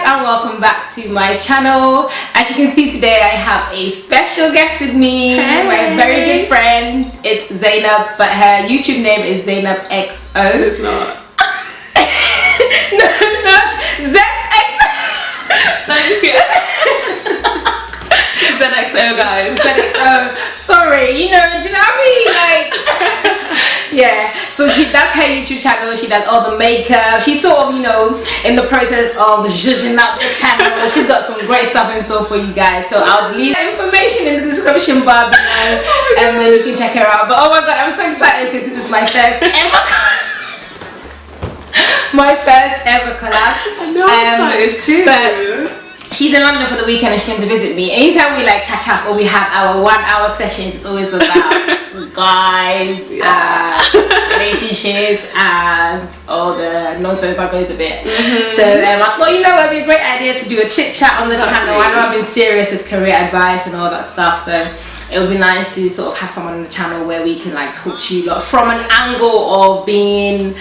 and welcome back to my channel. As you can see today I have a special guest with me, my very good friend. It's Zainab, but her YouTube name is Zainab XO. It's not. no, ZXO. ZXO guys. ZXO. Sorry, do you know what I mean? Like, yeah. So that's her YouTube channel. She does all the makeup. She's sort of, in the process of zhuzhing up the channel. She's got some great stuff in store for you guys. So I'll leave information in the description bar below, and then you can check her out. But oh my god, I'm so excited because this is my first ever. My first ever collab. I know, I'm excited too. But she's in London for the weekend and she came to visit me. Anytime we catch up or we have our 1 hour sessions, it's always about guys, relationships, and all the nonsense that goes with it. So I thought, it would be a great idea to do a chit chat on the channel. I know I've been serious with career advice and all that stuff, so it would be nice to sort of have someone on the channel where we can talk to you from an angle of being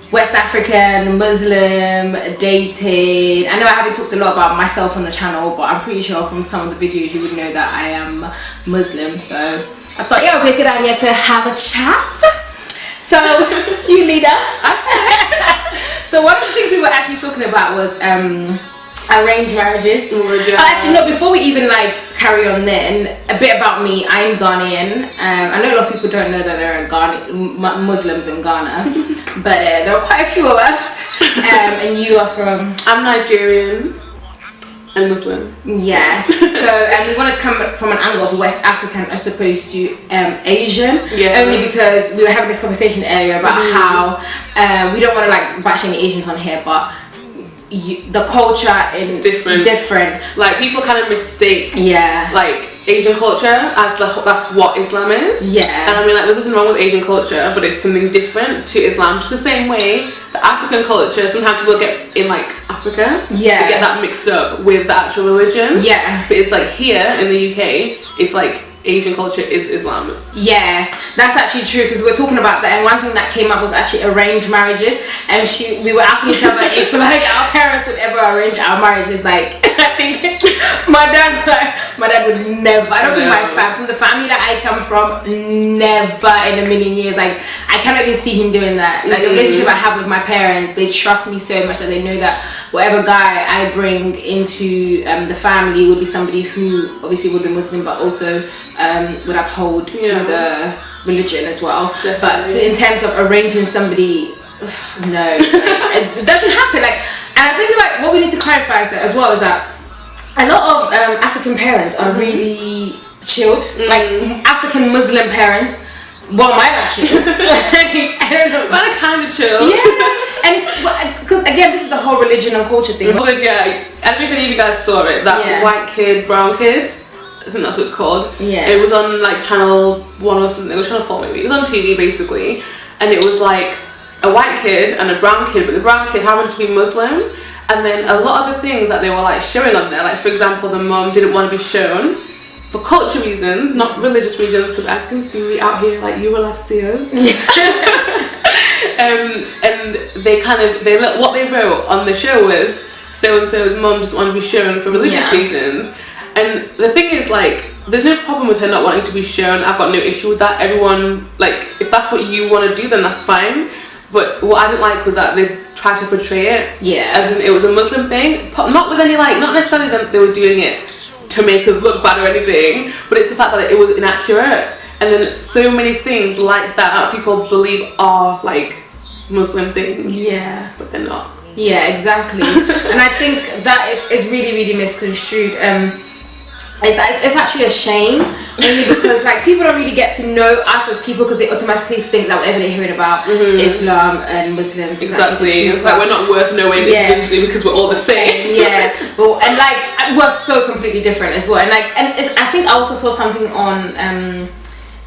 West African, Muslim, dated. I know I haven't talked a lot about myself on the channel, but I'm pretty sure from some of the videos you would know that I am Muslim. So I thought, it would be a good idea to have a chat. So you lead us. So one of the things we were actually talking about was arranged marriages. Actually, no, before we even carry on then, a bit about me. I'm Ghanaian. I know a lot of people don't know that there are Muslims in Ghana, but there are quite a few of us. And you are from? I'm Nigerian and Muslim. Yeah. So we wanted to come from an angle of West African as opposed to Asian. Yeah. Only because we were having this conversation earlier about how we don't want to bash any Asians on here, but the culture is different. People kind of mistake Asian culture as that's what Islam is. Yeah. And I mean, there's nothing wrong with Asian culture, but it's something different to Islam. Just the same way the African culture, sometimes people get in Africa, they get that mixed up with the actual religion. Yeah. But it's here in the UK, it's Asian culture is Islam. Yeah, that's actually true, because we're talking about that, and one thing that came up was actually arranged marriages, and we were asking each other if our parents would ever arrange our marriages. I think my dad would never. I don't think from the family that I come from, never in a million years. I cannot even see him doing that. The relationship I have with my parents, they trust me so much that they know that whatever guy I bring into the family would be somebody who obviously would be Muslim, but also would uphold to the religion as well. Definitely. But in terms of arranging somebody, no, it doesn't happen. And I think what we need to clarify is that as well is that a lot of African parents are really chilled. African Muslim parents. Well, mine are chilled. I don't know. Mine are kind of chilled. Yeah. And it's because again, this is the whole religion and culture thing. I don't know if any of you guys saw it. That white kid, brown kid. I think that's what it's called. Yeah. It was on channel 1 or something, or channel 4 maybe. It was on TV basically, and it was a white kid and a brown kid, but the brown kid happened to be Muslim. And then a lot of the things that they were showing on there, for example, the mom didn't want to be shown for culture reasons, not religious reasons, because as you can see, we out here you were allowed to see us. And what they wrote on the show was so and so's mom just wanted to be shown for religious reasons. And the thing is, there's no problem with her not wanting to be shown. I've got no issue with that. Everyone, if that's what you want to do, then that's fine. But what I didn't like was that they tried to portray it as in it was a Muslim thing. Not with any, not necessarily that they were doing it to make us look bad or anything, but it's the fact that it was inaccurate. And then so many things like that people believe are, Muslim things. Yeah. But they're not. Yeah, exactly. And I think that is really, really misconstrued. It's actually a shame, only because people don't really get to know us as people, because they automatically think that whatever they're hearing about Islam and Muslims exactly we're not worth knowing individually because we're all the same. But we're so completely different as well. And I think I also saw something on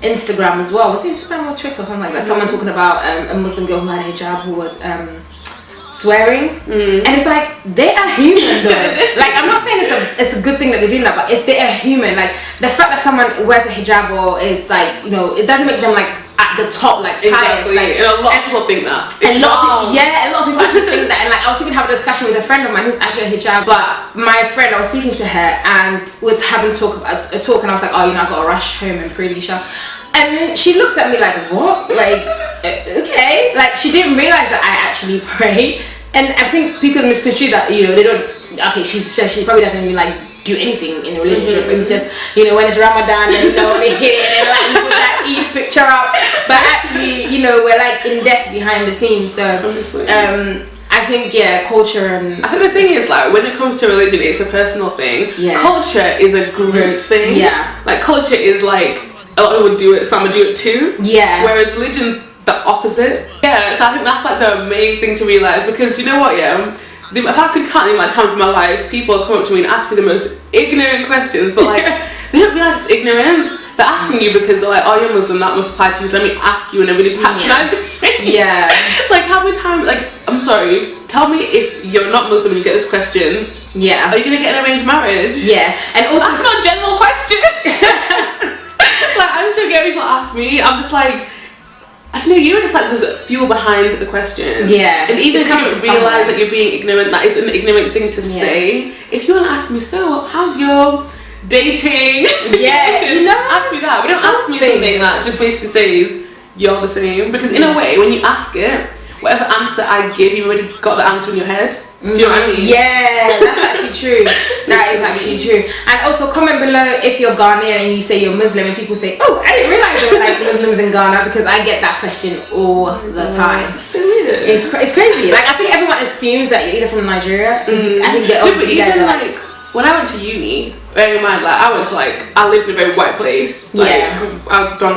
Instagram as well. Was it Instagram or Twitter or something like that? Someone talking about a Muslim girl who had a hijab who was swearing, and it's they are human though. I'm not saying it's a good thing that they're doing that, but they are human. The fact that someone wears a hijab or is it doesn't make them at the top, like pious. Like, and a lot of people think that. A lot of people actually think that. And like, I was even having a discussion with a friend of mine who's actually a hijab, but my friend, I was speaking to her and we were having a talk, and I was like, oh, you know, I gotta rush home and pray Isha. And she looked at me like, what? Like, okay. Like, she didn't realize that I actually pray. And I think people misconstrue that, you know, they don't, okay, she probably doesn't even like do anything in a relationship, maybe just, you know, when it's Ramadan and, you know, they hit it and like you put that Eid picture up, but actually, you know, we're like in depth behind the scenes. So I think culture, and I think the thing is, like, when it comes to religion, it's a personal thing. Culture is a group thing. Like, culture is like, a lot of people do it, some will do it too. Whereas religion's the opposite. So I think that's like the main thing to realize, because you know what, if I could count the amount of times in my life people come up to me and ask me the most ignorant questions, but like they don't realize it's ignorance. They're asking you because they're like, oh, you're Muslim, that must apply to you, so let me ask you in a really patronizing way. Like, how many times, like, I'm sorry, tell me if you're not Muslim and you get this question, are you gonna get an arranged marriage? And also, that's not a general question. Like, I just don't get people ask me. I'm just like, actually, you know, it's like there's a fuel behind the question. And even if you don't realise that you're being ignorant, that is an ignorant thing to say. If you want to ask me, so how's your dating? You know, ask me that. But don't ask me something that just basically says you're the same. Because in a way, when you ask it, whatever answer I give, you've already got the answer in your head. Do you know what I mean? That's actually true. That is actually true. And also, comment below if you're Ghanaian and you say you're Muslim and people say, oh, I didn't realise there were like Muslims in Ghana, because I get that question all the time. That's so weird. It's crazy. Like, I think everyone assumes that you're either from Nigeria, because I think you guys are like, when I went to uni, bearing in mind, like, I lived in a very white place. Like,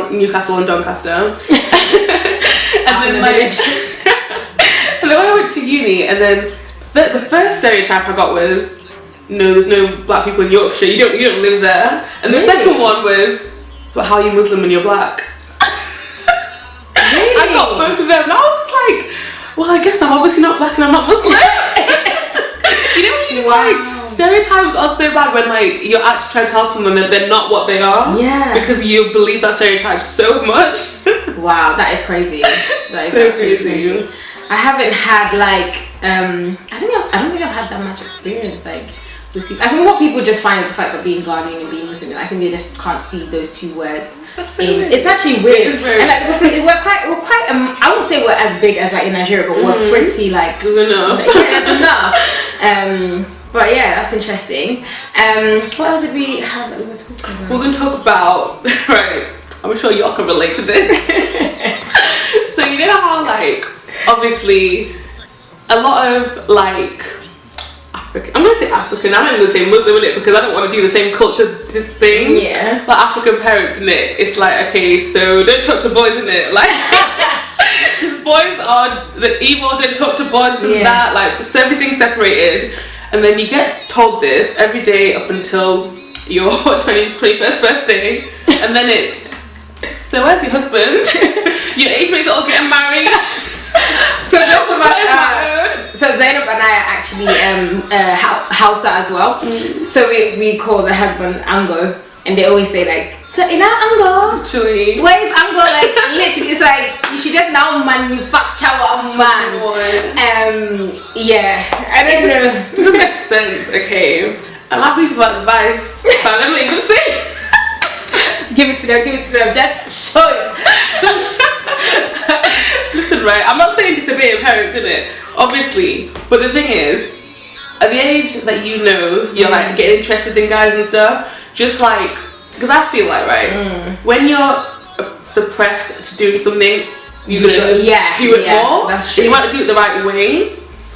Newcastle and Doncaster. And then like, and then when I went to uni, and then the first stereotype I got was, no, there's no black people in Yorkshire. You don't live there. And the second one was, but how are you Muslim when you're black? I got both of them, and I was just like, well, I guess I'm obviously not black and I'm not Muslim. You know, when you just like, stereotypes are so bad when like you're actually trying to tell someone that they're not what they are. Because you believe that stereotype so much. Wow, that is crazy. That is so crazy. I haven't had like I don't think I've had that much experience like with people. I think what people just find is the fact that being Ghanaian and being Muslim, I think they just can't see those two words. That's so weird. It's actually weird. And like we're quite I won't say we're as big as like in Nigeria, but we're pretty like good enough. That's enough. But yeah, that's interesting. What else did we have that we were talking about? We're gonna talk about right. I'm sure y'all can relate to this. So you know how like obviously a lot of like African, I'm gonna say African, I'm not gonna say Muslim in it because I don't want to do the same culture thing. Like African parents in it, it's like, okay, so don't talk to boys in it, like because boys are the evil, don't talk to boys and that, like so everything's separated, and then you get told this every day up until your 21st birthday, and then it's, so where's your husband? Your age mates are all getting married. So Zainab and I are actually Hausa as well. So we call the husband Ango, and they always say like, so in our Ango, literally, where is Ango? Like literally, it's like you should just now manufacture a man. I don't know. It doesn't make sense. Okay, I'm happy to provide advice, but I'm not even saying. Give it to them, just show it. Listen, right, I'm not saying disobey your parents, innit? Obviously, but the thing is, at the age that you know you're like getting interested in guys and stuff, just like, because I feel like, right, when you're suppressed to doing something, you're gonna just do it more. That's true. And you might do it the right way,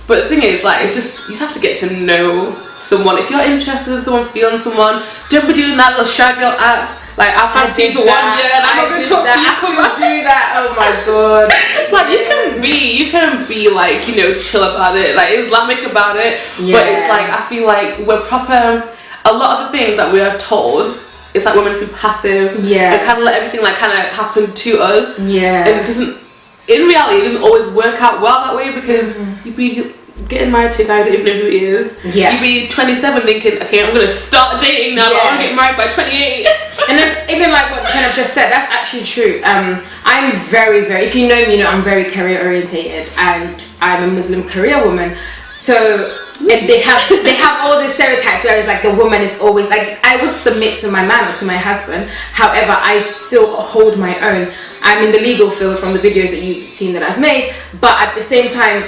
but the thing is, like, it's just, you just have to get to know someone. If you're interested in someone, feeling someone, don't be doing that little shy girl act. Like, I fancy you for 1 year and I'm not going to talk to you. Come on, do that. Oh my god. Like, you can be like, you know, chill about it, like Islamic about it. But it's like, I feel like we're proper, a lot of the things that we are told, it's like we're meant to be passive. And kind of let everything like kind of happen to us. And it doesn't, in reality, it doesn't always work out well that way, because you be getting married to a guy that you don't even know who he is. Yeah. You'd be 27 thinking, okay, I'm gonna start dating now, but I want to get married by 28. And then even like what you kind of just said, that's actually true. I'm very, very, if you know me, you know I'm very career orientated, and I'm a Muslim career woman. So and they have all these stereotypes where it's like the woman is always like, I would submit to my man or to my husband, however I still hold my own. I'm in the legal field from the videos that you've seen that I've made, but at the same time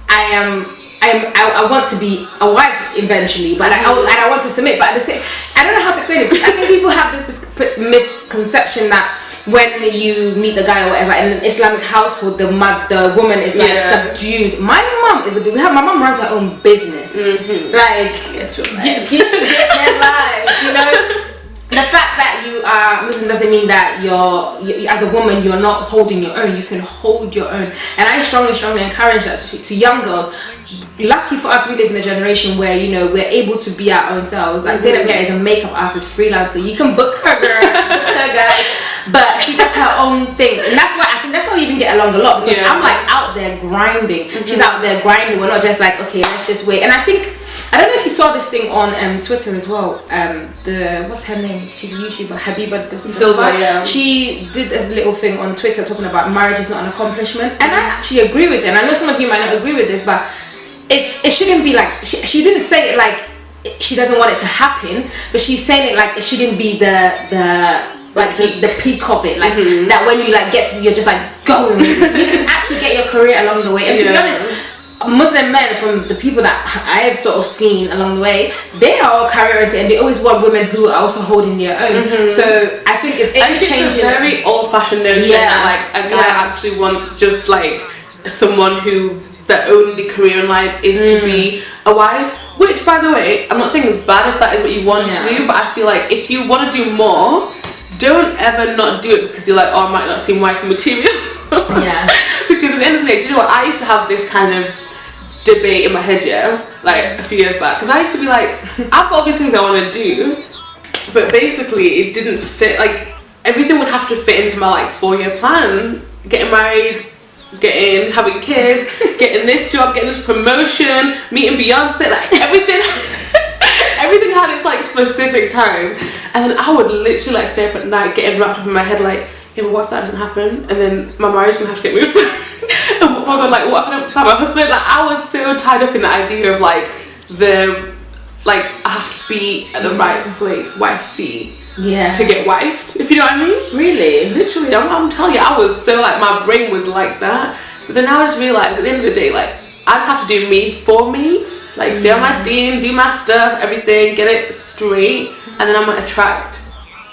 I want to be a wife eventually, but I want to submit, but at the same, I don't know how to explain it, because I think people have this misconception that when you meet the guy or whatever in an Islamic household, the woman is like subdued. My mum my mum runs her own business. Like, you should get their life, you know. The fact that you are Muslim doesn't mean that you're as a woman you're not holding your own. You can hold your own, and I strongly encourage that to young girls. Lucky for us, we live in a generation where, you know, we're able to be our own selves. Like Zainab here is a makeup artist, freelancer. You can book her, girl, book her guy, but she does her own thing, and that's why I think that's why we even get along a lot, because I'm like out there grinding. She's out there grinding. We're not just like, okay, let's just wait. And I don't know if you saw this thing on Twitter as well. What's her name? She's a YouTuber, Habiba Silva. Yeah. She did a little thing on Twitter talking about marriage is not an accomplishment, and I actually agree with it. And I know some of you might not agree with this, but it shouldn't be like she didn't say it like she doesn't want it to happen, but she's saying it like it shouldn't be the peak of it, like that when you like you're just like going. You can actually get your career along the way, and to be honest, Muslim men, from the people that I have sort of seen along the way, they are all career oriented, and they always want women who are also holding their own. So I think it's changing. It's a very old-fashioned notion that like a guy actually wants just like someone who their only career in life is to be a wife. Which, by the way, I'm not saying it's bad if that is what you want to do, but I feel like if you want to do more, don't ever not do it because you're like, oh, I might not seem wifey material. Because at the end of the day, do you know what? I used to have this kind of debate in my head, like a few years back, because I used to be like, I've got all these things I want to do, but basically it didn't fit. Like everything would have to fit into my like 4-year plan: getting married, having kids, getting this job, getting this promotion, meeting Beyonce, like everything. Everything had its like specific time, and then I would literally like stay up at night getting wrapped up in my head like, yeah, but what if that doesn't happen, and then my marriage is gonna have to get moved. And oh my god, like what if I my husband? Like I was so tied up in the idea of like I have to be at the right place, wifey, to get wifed, if you know what I mean. Really, literally, I'm telling you, I was so like my brain was like that. But then now I just realized at the end of the day, like I just have to do me for me. Like stay on my team, do my stuff, everything, get it straight, and then I'm gonna attract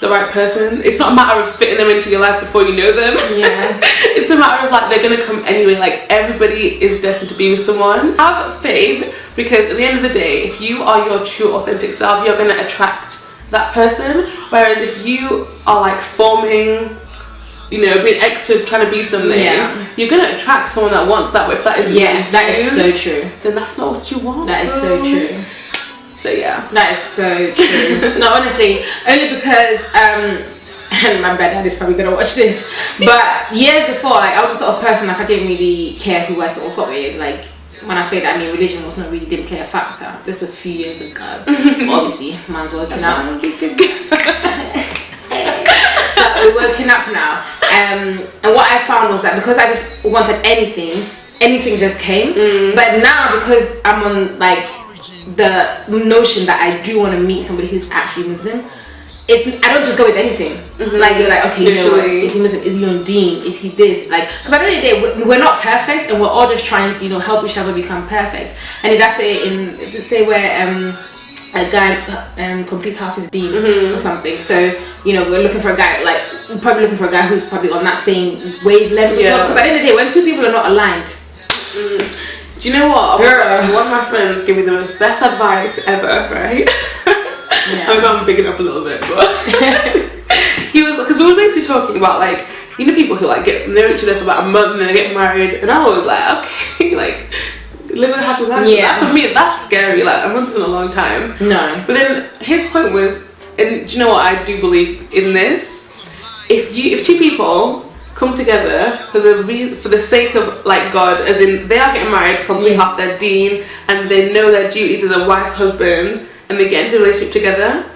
the right person. It's not a matter of fitting them into your life before you know them. It's a matter of like they're gonna come anyway. Like everybody is destined to be with someone. Have faith, because at the end of the day, if you are your true authentic self, you're gonna attract that person. Whereas if you are like forming, you know, being extra, trying to be something, you're gonna attract someone that wants that. But if that isn't that is so true, then that's not what you want. That is so true. So yeah, that is so true. No, honestly, only because and my dad is probably gonna watch this, but years before, like I was the sort of person like I didn't really care who I sort of got with. Like when I say that, I mean religion didn't play a factor. Just a few years ago, obviously, man's working out. We're working up now, and what I found was that because I just wanted anything just came. But now because I'm on like the notion that I do want to meet somebody who's actually Muslim, I don't just go with anything. Like you're like, okay, you know what, is he Muslim? Is he on deen? Is he this? Like, because at the end of the day, we're not perfect, and we're all just trying to, you know, help each other become perfect. And if that's it where a guy completes half his deen or something. So, you know, we're looking for a guy, like, we're probably looking for a guy who's probably on that same wavelength as well. Because at the end of the day, when two people are not aligned. Do you know what? One of my friends gave me the most best advice ever, right? I'm bigging up a little bit, but he was, because we were basically talking about like, you know, people who like know each other for about a month and then they get married, and I was like, okay, like living a happy life. That, for me, that's scary. Like a month isn't a long time. No. But then his point was, and do you know what? I do believe in this. If two people come together for the sake of like God, as in they are getting married to complete off their deen, and they know their duties as a wife, husband, and they get into a relationship together,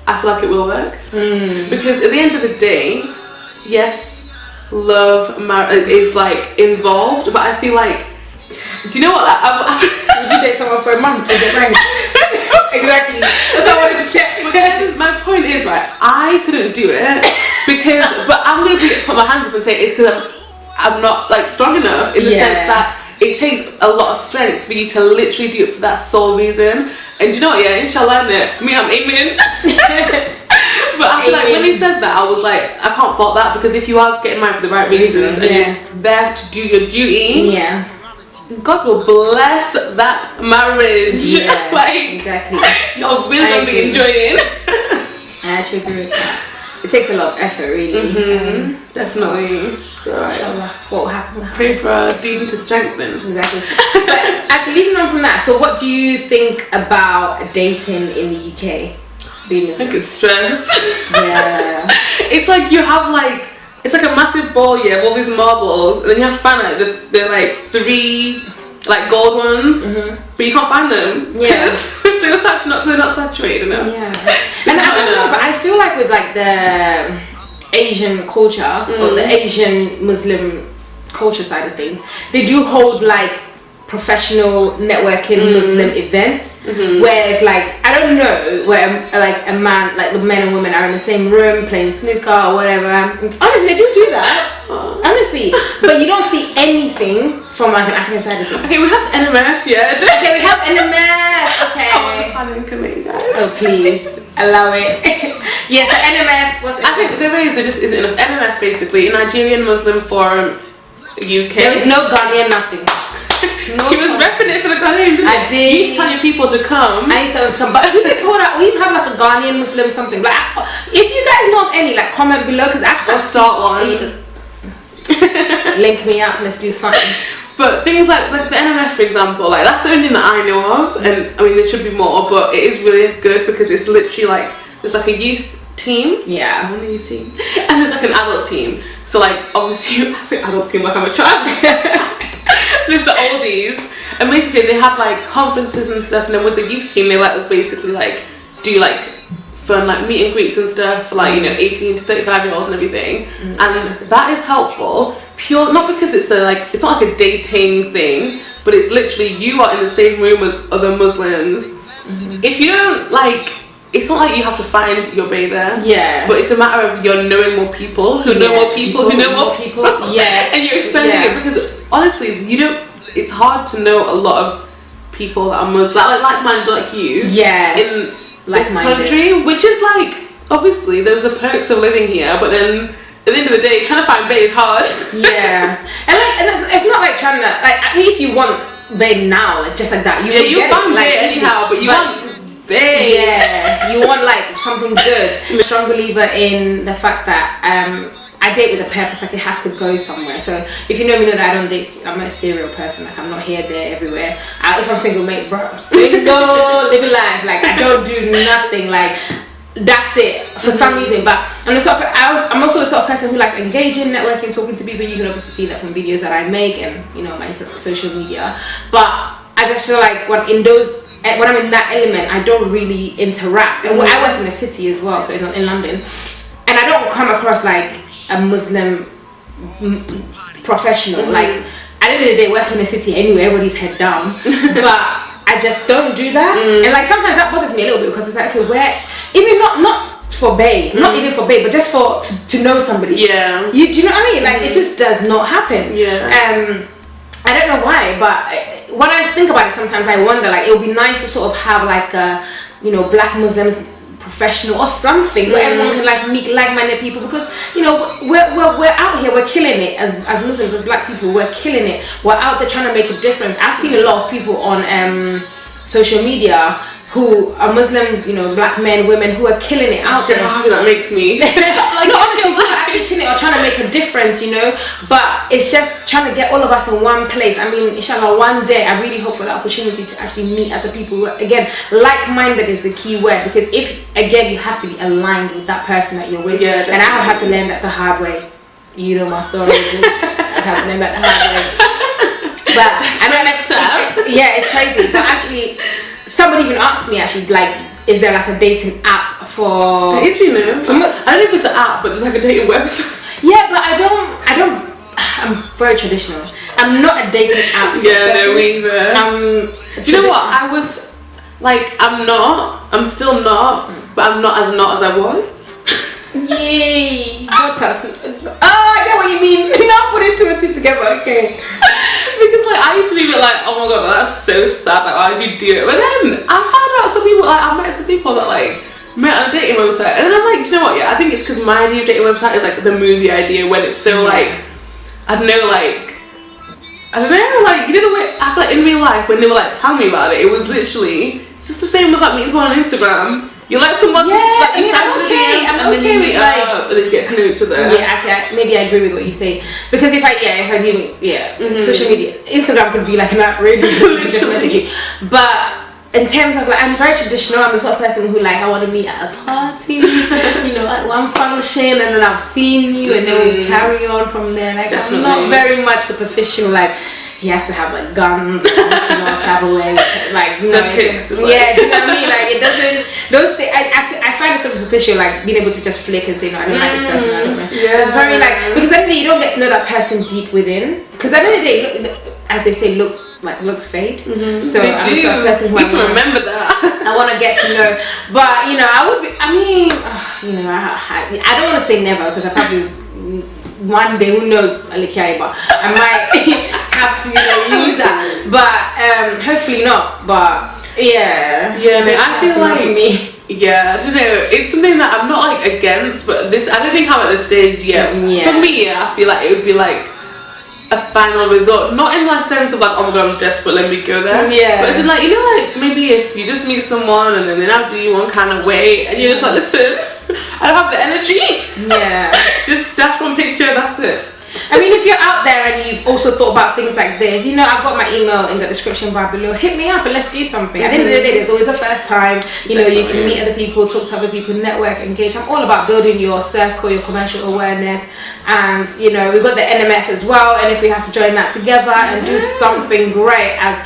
I feel like it will work. Because at the end of the day, yes, love is like involved, but I feel like, do you know what? Would you date someone for a month and get pregnant? Exactly. That's what I wanted to check. But then my point is, right, I couldn't do it because, but I'm gonna put my hands up and say it's because I'm not like strong enough in the sense that it takes a lot of strength for you to literally do it for that sole reason. And do you know what? Yeah, inshallah, I'm aiming. But I feel like when he said that, I was like, I can't fault that, because if you are getting married for the right reasons and you're there to do your duty, God will bless that marriage. Yeah, like, exactly. You're really gonna be enjoying. I actually agree with that. It takes a lot of effort, really. Definitely. So, inshallah, what will happen? Pray for our deen to strengthen. Exactly. But actually, leading on from that, so what do you think about dating in the UK? Being I think it's stress. Yeah. It's like you have like, it's like a massive ball, with all these marbles, and then you have to find like they're like 3 like gold ones, but you can't find them. Yeah. So they're not saturated enough. Yeah. And I don't know, but I feel like with like the Asian culture or the Asian Muslim culture side of things, they do hold like professional networking Muslim events, where it's like, I don't know, where like a man, like the men and women are in the same room playing snooker or whatever. Honestly, they do that. Honestly, but you don't see anything from like an African side of things. Okay, we have NMF, Okay, we have NMF. Okay. I'm on the planning committee, guys. Oh please, allow it. Yeah, so NMF was. I think there just isn't enough. NMF basically, Nigerian Muslim Forum, UK. There is no Ghanaian nothing. No, she was repping it for the Ghanaians, didn't I did. You used to tell your people to come. I need to come, but we just hold out. We have like a Ghanaian Muslim something. Like, if you guys know of any, like comment below, because I can't start one. Link me up. Let's do something. But things like the NMF, for example, like that's the only thing that I know of, and I mean there should be more, but it is really good because it's literally like there's like a youth team. Yeah. A youth team, and there's like an adults team. So like obviously I say adults team like I'm a child. There's the oldies, and basically they have like conferences and stuff, and then with the youth team they let us basically like do like fun like meet and greets and stuff for like 18 to 35-year-olds and everything, and that is helpful. Pure, not because it's it's not like a dating thing, but it's literally you are in the same room as other Muslims. If you don't like, it's not like you have to find your bae there. Yeah. But it's a matter of you're knowing more people who know more people who know more people. Yeah. And you're expanding it, because honestly, you don't. It's hard to know a lot of people that are Muslim, like-minded like you. Yeah. In this country, which is like obviously there's the perks of living here, but then at the end of the day, trying to find bae is hard. Yeah. And it's not like trying to I mean, if you want bae now, like just like that, you find bae anyhow, but you want bae. Yeah. You want like something good. I'm a strong believer in the fact that I date with a purpose, like it has to go somewhere. So if you know me, know that I don't date, I'm not a serial person, like I'm not here, there, everywhere. If I'm single, mate, bro, single, living life, like I don't do nothing, like that's it for some reason. But I'm also the sort of person who likes engaging, networking, talking to people. You can obviously see that from videos that I make and my social media. But I just feel like when I'm in that element, I don't really interact. And I work in a city as well, so it's not in London, and I don't come across like a Muslim professional. Like at the end of the day, working in the city anyway, everybody's head down. But I just don't do that, and like sometimes that bothers me a little bit, because it's like, okay, where even not for bae, not even for bae, but just to know somebody. Yeah. Do you know what I mean? Like it just does not happen. Yeah. I don't know why, but when I think about it, sometimes I wonder, like it would be nice to sort of have like a Black Muslims professional or something where everyone can like meet like-minded people, because we're out here, we're killing it as Muslims, as Black people, we're killing it, we're out there trying to make a difference. I've seen a lot of people on social media who are Muslims, Black men, women who are killing it out there. That makes me like, no, honestly, who are actually killing it or trying to make a difference, but it's just trying to get all of us in one place. I mean, inshallah, one day I really hope for the opportunity to actually meet other people who, again, like-minded is the key word, because if, again, you have to be aligned with that person that you're with, and I have had to learn that the hard way. you know my story. I've had to name that the hard way. But I know that yeah, it's crazy. But actually, somebody even asked me actually like, is there like a dating app for? It is, you know. I don't know if it's an app, but there's like a dating website. Yeah, but I don't. I'm very traditional. I'm not a dating app. Yeah, no, me either. Do you know what? I was like, I'm still not, but I'm not as I was. Yay! Don't touch me. Oh, I get what you mean. Now putting two and two together, okay. Because like I used to be a bit like, oh my god, that's so sad. Like, why did you do it? But then I found out some people, like I met some people that like met on a dating website, and then I'm like, do you know what? Yeah, I think it's because my idea of dating website is like the movie idea when it's so like, I don't know, like you know the way I feel like in real life when they were like telling me about it, it was literally it's just the same as like meeting someone on Instagram. You like someone, like you start to the DM, and then you meet up, and then you get to know each other. Yeah, actually, maybe I agree with what you say, because if I do, social media, Instagram could be like an app, really, just message you. But in terms of like, I'm very traditional. I'm the sort of person who like I want to meet at a party, you know, at one function, and then I've seen you, and then we carry on from there. Like I'm not very much superficial, like. He has to have like guns, have a way, like you know, yeah, do you know what I mean? Like it doesn't. Those things, I find it so superficial, like being able to just flick and say no, I don't like this person, I don't know. Yeah. It's very like because at the end of the day you don't get to know that person deep within. Because at the end of the day, as they say, looks fade. So I'm the sort of person who remember that. I want to get to know, but you know, I would be. I mean, you know, I don't want to say never because I probably. One day, who knows, but I might have to use that, but hopefully not. But yeah, I feel like I don't know. It's something that I'm not like against, but this I don't think I'm at this stage yet. For me, I feel like it would be like a final resort, not in that sense of like, oh my god, I'm desperate, let me go there. But it's like, you know, like maybe if you just meet someone and then they have to do you one kind of way, and you're just like, listen, I don't have the energy. Just dash one picture, that's it. I mean, if you're out there and you've also thought about things like this, you know, I've got my email in the description bar below. Hit me up and let's do something. At the end of the day, there's always a first time. You know, you can meet other people, talk to other people, network, engage. I'm all about building your circle, your commercial awareness. And, you know, we've got the NMF as well. And if we have to join that together and do something great as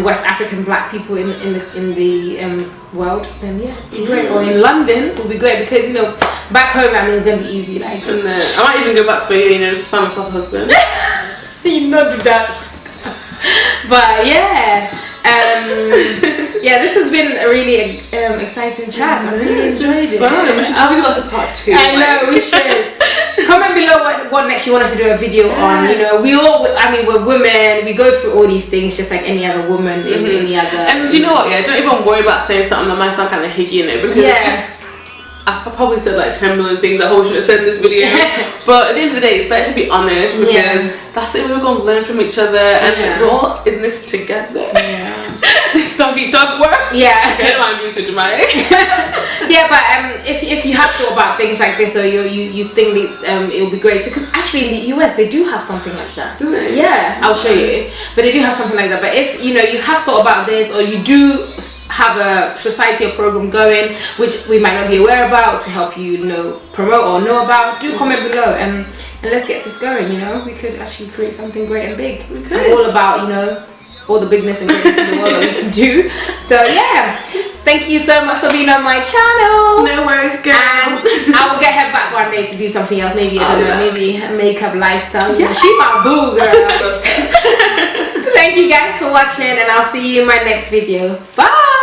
West African black people in the world, then great. Or in London will be great because, you know, back home, I mean, it's going to be easy. Like, and I might even go back for you, know, just find myself a husband. You know that. But this has been a really exciting chat. I really enjoyed it. We should do like a part 2. I know, we should. Comment below what next you want us to do a video on. You know, we're women. We go through all these things just like any other woman in any other. And do you know what? Yeah, don't even worry about saying something that might sound kind of higgy in it because I probably said like 10 million things I should have said in this video. But at the end of the day, it's better to be honest because that's it. We're going to learn from each other and we're all in this together. This doggy dog work. I don't mind being so dramatic. But if you have thought about things like this or you think it would be great, because actually in the US they do have something like that. Do they? Yeah, I'll show you. But they do have something like that. But if you know you have thought about this or you do have a society or program going which we might not be aware about to help you know promote or know about, do comment below and let's get this going. You know, we could actually create something great and big. We could. I'm all about, you know, all the bigness and greatness in the world that we can do. So thank you so much for being on my channel. No worries, girl. And I will get her back one day to do something else. Maybe I don't know, maybe a makeup lifestyle. She my boo, girl. Thank you guys for watching, and I'll see you in my next video. Bye.